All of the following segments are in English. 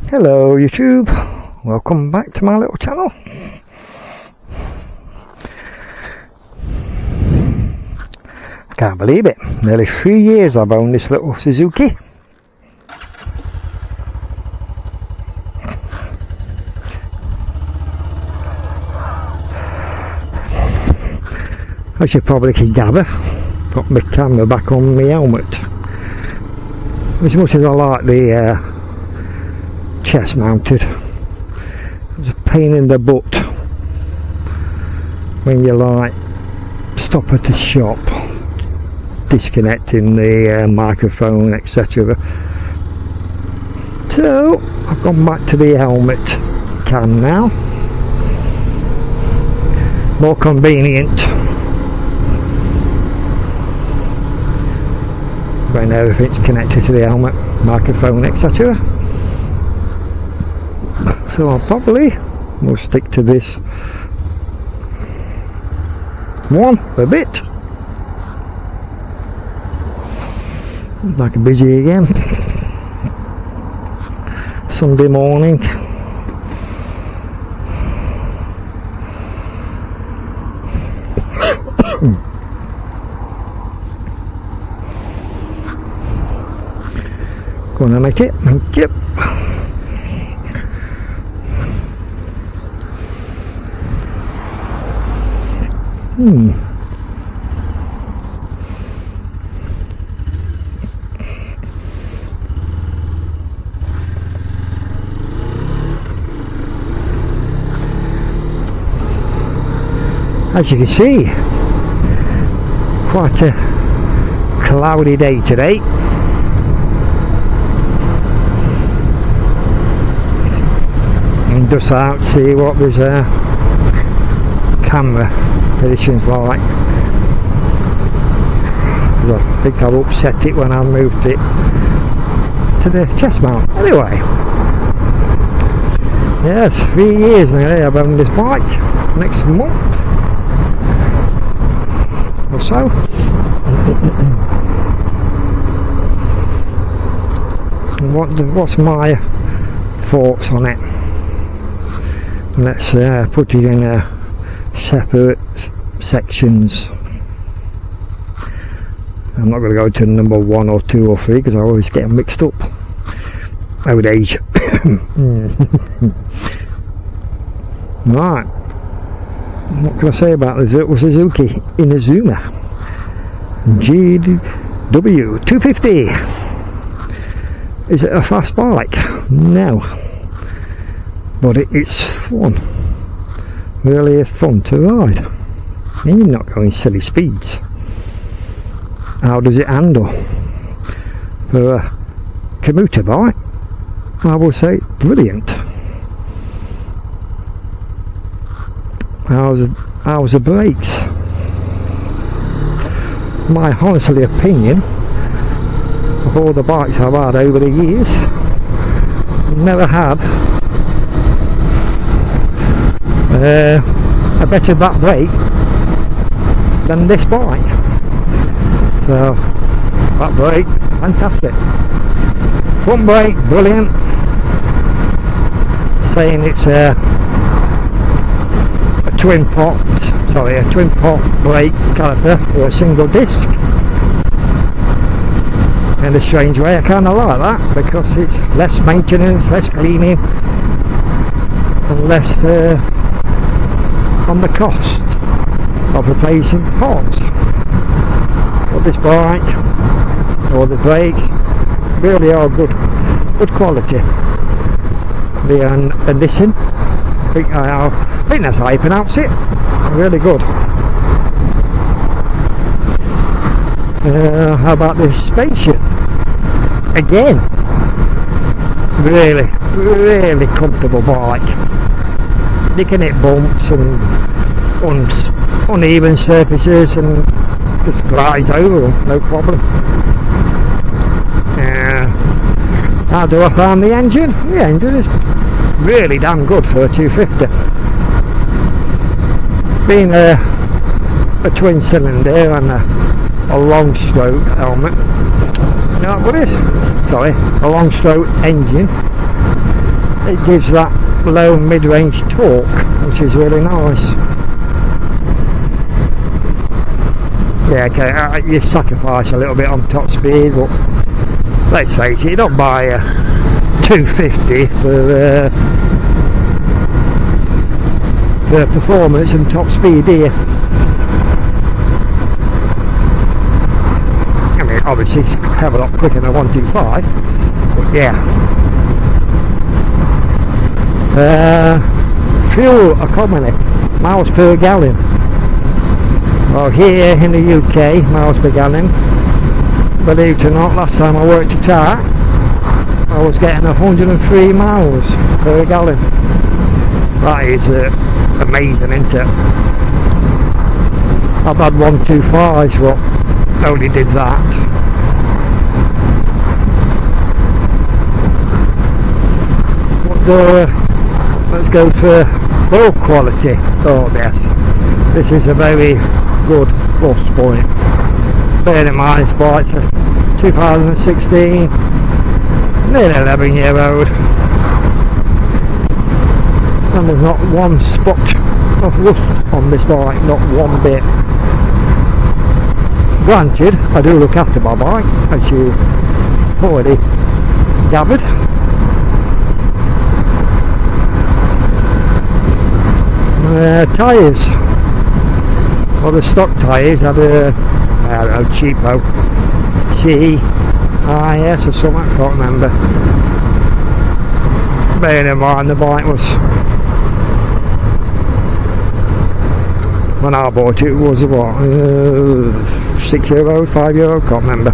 Hello YouTube, welcome back to my little channel. I can't believe it, nearly 3 years I've owned this little Suzuki. As you probably can gather, put my camera back on my helmet. As much as I like the chest mounted, it's a pain in the butt when you like stop at the shop disconnecting the microphone, etc. So I've gone back to the helmet cam now, more convenient when everything's connected to the helmet, microphone, etc. So I'll probably will stick to this one a bit. Like busy again. Sunday morning. Gonna make it. Thank you. As you can see, quite a cloudy day today. And just out to see what this camera conditions like. I think I've upset it when I moved it to the chest mount. Anyway, yes, 3 years now I've owned this bike. Next month or so. And what's my thoughts on it? Let's put it in separate sections. I'm not going to go to number 1 or 2 or 3 because I always get them mixed up. Old age. Right. What can I say about this little Suzuki Inazuma GW250? Is it a fast bike? No. But it's fun. Really is fun to ride. And you're not going silly speeds. How does it handle? For a commuter bike, I would say brilliant. How's the brakes? My honestly opinion, of all the bikes I've had over the years, never had a better back brake than this bike. So back brake, fantastic. Front brake, brilliant. Saying it's a twin pot brake caliper or a single disc. In a strange way, I kind of like that because it's less maintenance, less cleaning, and less on the cost of replacing parts. But this bike or the brakes really are good quality. The Nissan, I think that's how you pronounce it. Really good. How about this spaceship? Again, really comfortable bike. You can hit bumps and uneven surfaces and just glides over them, no problem. How do I find the engine? The engine is really damn good for a 250. Being a twin cylinder and a long stroke helmet, you know what it is? Sorry, a long stroke engine. it gives that low mid-range torque, which is really nice. Yeah, okay, you sacrifice a little bit on top speed, but let's face it, you don't buy a 250 for performance and top speed, do you? I mean, obviously it's a hell of a lot quicker than a 125, but yeah. Fuel economy, miles per gallon. Well, here in the UK, miles per gallon, believe it or not, last time I worked it out, I was getting 103 miles per gallon. That is amazing, isn't it? I've had 125s, but only did that. But let's go for build quality. Oh yes, this is a very good plus point. Bear in mind this bike's a 2016, nearly 11-year-old, and there's not one spot of rust on this bike, not one bit. Granted, I do look after my bike, as you already gathered. Tyres, well, the stock tyres had a, I don't know, cheapo CIS or something, I can't remember. Bearing in mind the bike was, when I bought it, was what, 6-year-old, 5-year-old, can't remember,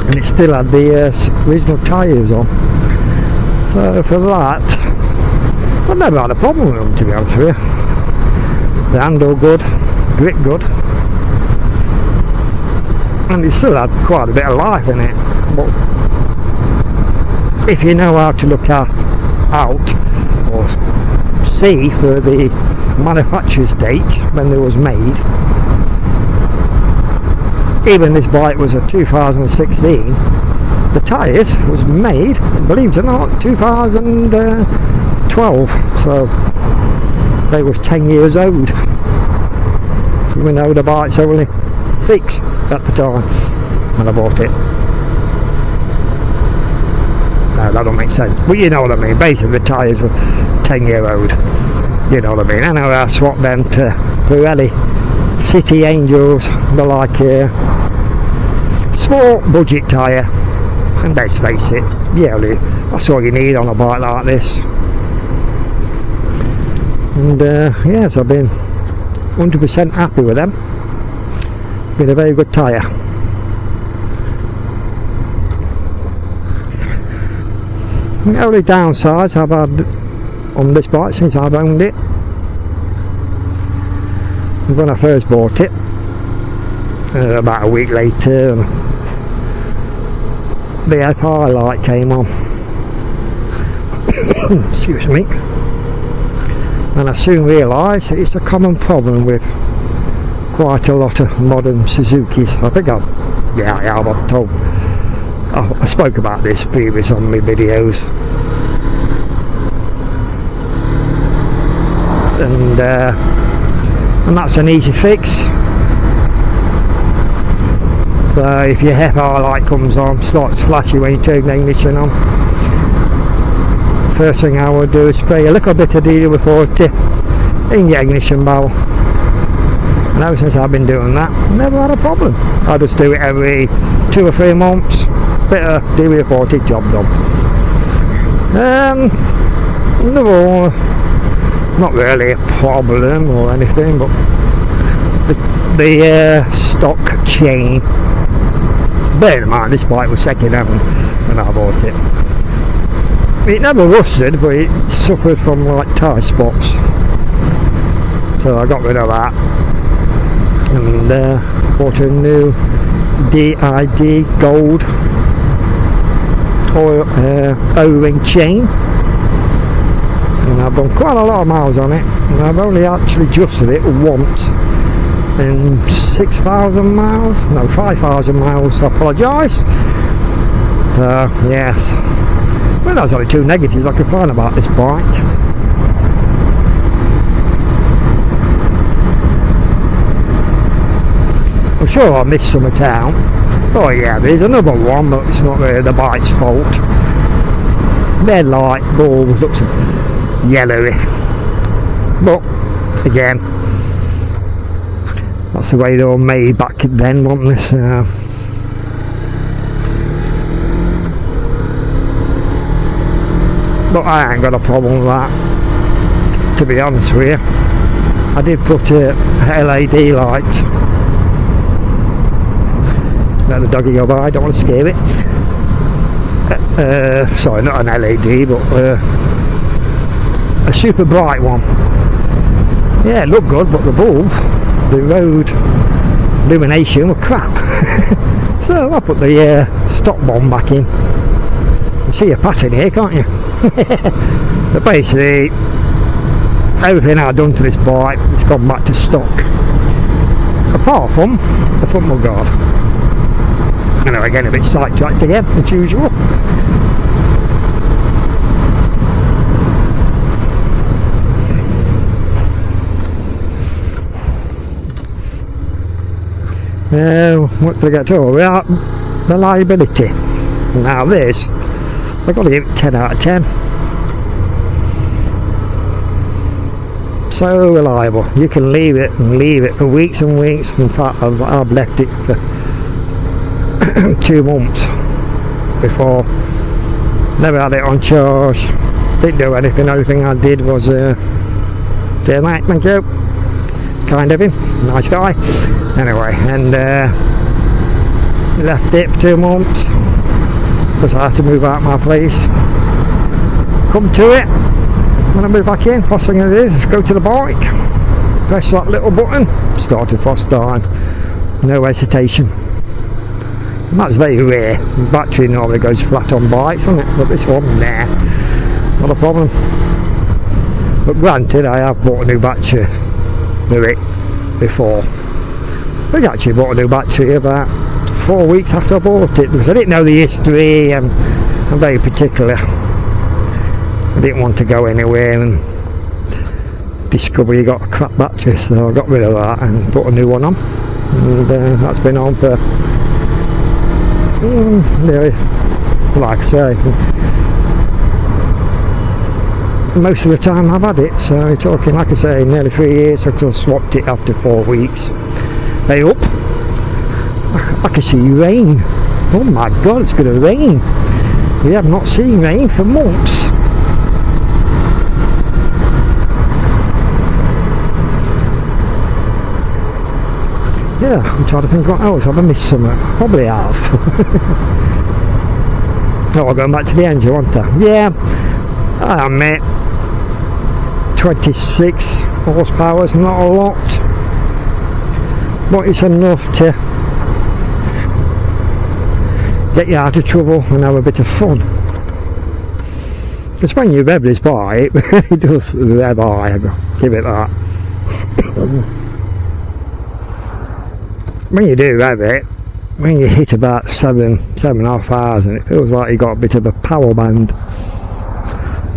and it still had the original tyres on. So for that, I've never had a problem with them, to be honest with you. The handle good, grip good, and it still had quite a bit of life in it. But if you know how to look out or see for the manufacturer's date when it was made, even this bike was a 2016, the tyres was made, believe it or not, 2012, so they was 10 years old, even though the bike's only 6 at the time when I bought it. No, that don't make sense, but you know what I mean. Basically the tyres were 10-year-old, you know what I mean. I know I swapped them to Pirelli City Angels. They're like a small budget tyre, and let's face it, yeah, that's all you need on a bike like this. And yes, I've been 100% happy with them. Been a very good tyre. The only downsides I've had on this bike since I've owned it, when I first bought it, about a week later, the FI light came on. Excuse me. And I soon realised it's a common problem with quite a lot of modern Suzukis. I think I spoke about this previously on my videos, and that's an easy fix. So if your FI light comes on, starts flashing when you turn the ignition on, first thing I would do is spray a little bit of GW250 in the ignition bowl. And ever since I've been doing that, never had a problem. I just do it every 2 or 3 months, bit of GW250, job done. Another one, not really a problem or anything, but the stock chain. Bear in mind this bike was second hand when I bought it. It never rusted, but it suffered from like tyre spots, so I got rid of that and bought a new DID gold oil O-ring chain, and I've done quite a lot of miles on it, and I've only actually adjusted it once in 6,000 miles, no, 5,000 miles, I apologise. So yes, Well, there's only two negatives I could find about this bike. I'm sure I missed some out. Oh yeah, there's another one, but it's not really the bike's fault. Their light bulbs looks yellowy. But again, that's the way they were made back then, wasn't this? But I ain't got a problem with that, to be honest with you. I did put a LED light. Let the doggy go by, I don't want to scare it. Sorry, not an LED, but a super bright one. Yeah, it looked good, but the bulb, the road illumination was crap. So I put the stop bomb back in. You see a pattern here, can't you? But basically, everything I've done to this bike, it's gone back to stock. Apart from the front mudguard. Anyway, again, a bit sidetracked again, as usual. What did I get to? Reliability. Now this, I've got to give it 10 out of 10. So reliable. You can leave it and leave it for weeks and weeks. In fact, I've left it for 2 months before. Never had it on charge. Didn't do anything. The only thing I did was say, mate, thank you. Kind of him. Nice guy. Anyway, and left it for 2 months because I had to move out my place. Come to it. When I move back in, first thing I do is go to the bike, press that little button, started first time, no hesitation. And that's very rare. The battery normally goes flat on bikes, doesn't it? But this one, nah, not a problem. But granted, I have bought a new battery with it before. I actually bought a new battery about 4 weeks after I bought it because I didn't know the history, and I'm very particular. I didn't want to go anywhere and discover you got a crap battery, so I got rid of that and put a new one on, and that's been on for nearly, like I say, most of the time I've had it. So you're talking, like I say, nearly 3 years. I just swapped it after 4 weeks. Hey up, I can see rain. Oh my god, it's going to rain. We have not seen rain for months. Yeah, I'm trying to think what else. Have I missed something? Probably have. Oh, I'm going back to the engine, wasn't I? Yeah, I admit 26 horsepower is not a lot, but it's enough to get you out of trouble and have a bit of fun. Because when you rev this bike, it does rev high, give it that. When you do rev it, when you hit about 7.5 hours, and it feels like you got a bit of a power band.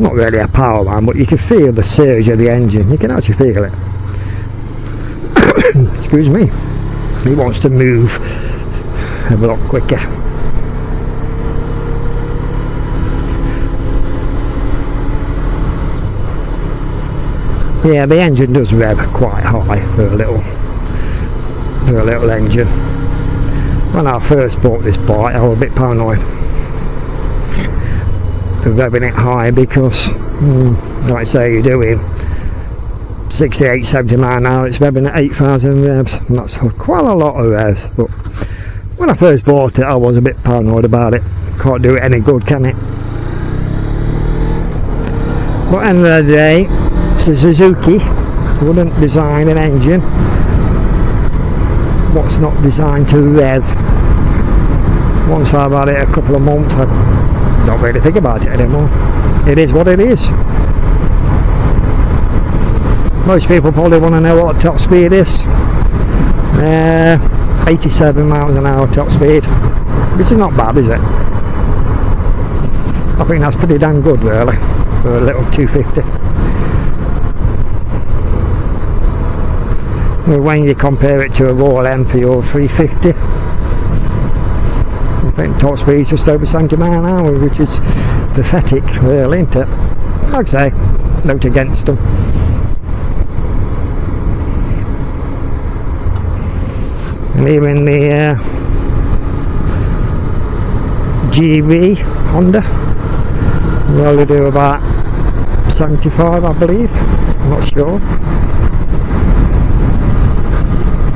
Not really a power band, but you can feel the surge of the engine. You can actually feel it. Excuse me. It wants to move a lot quicker. Yeah, the engine does rev quite high for a little engine. When I first bought this bike, I was a bit paranoid of revving it high because, like I say, you're doing 68-70 miles an hour, it's revving at 8,000 revs, and that's quite a lot of revs. But when I first bought it, I was a bit paranoid about it. Can't do it any good, can it? But at the end of the day, Suzuki wouldn't design an engine what's not designed to rev. Once I've had it a couple of months, I don't really think about it anymore. It is what it is. Most people probably want to know what top speed is. 87 miles an hour top speed, which is not bad, is it? I think that's pretty damn good really for a little 250. Well, when you compare it to a Royal Enfield 350, I think top speed's just over 70 miles an hour, which is pathetic really, isn't it? Like I say, note against them. And even the GV Honda will only do about 75 I believe, I'm not sure.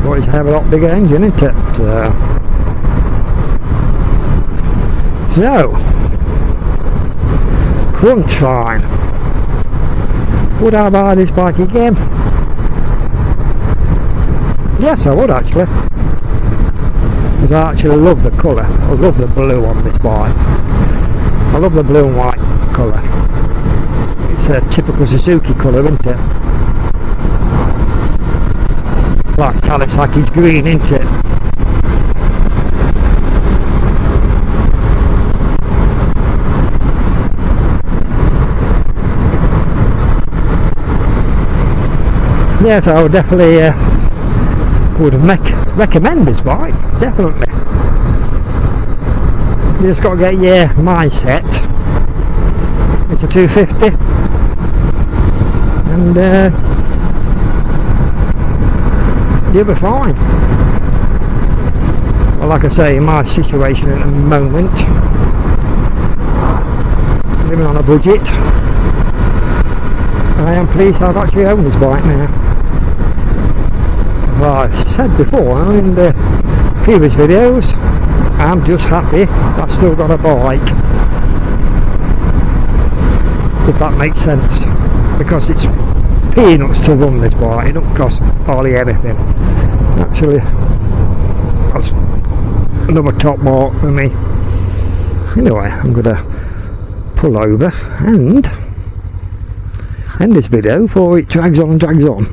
But it's a hell of a lot bigger engine, isn't it? So crunch time. Would I buy this bike again? Yes, I would actually. Because I actually love the colour. I love the blue on this bike. I love the blue and white colour. It's a typical Suzuki colour, isn't it? Like Kawasaki's green, isn't it? Yes, I would definitely recommend this bike, definitely. You just got to get your mindset. It's a 250 and you'll be fine. Well, like I say, in my situation at the moment, living on a budget, I am pleased I've actually owned this bike now. Well, I said before in the previous videos, I'm just happy I've still got a bike, if that makes sense, because it's peanuts to run this bike. It don't cost hardly anything. Actually, that's another top mark for me. Anyway, I'm going to pull over and end this video before it drags on and drags on.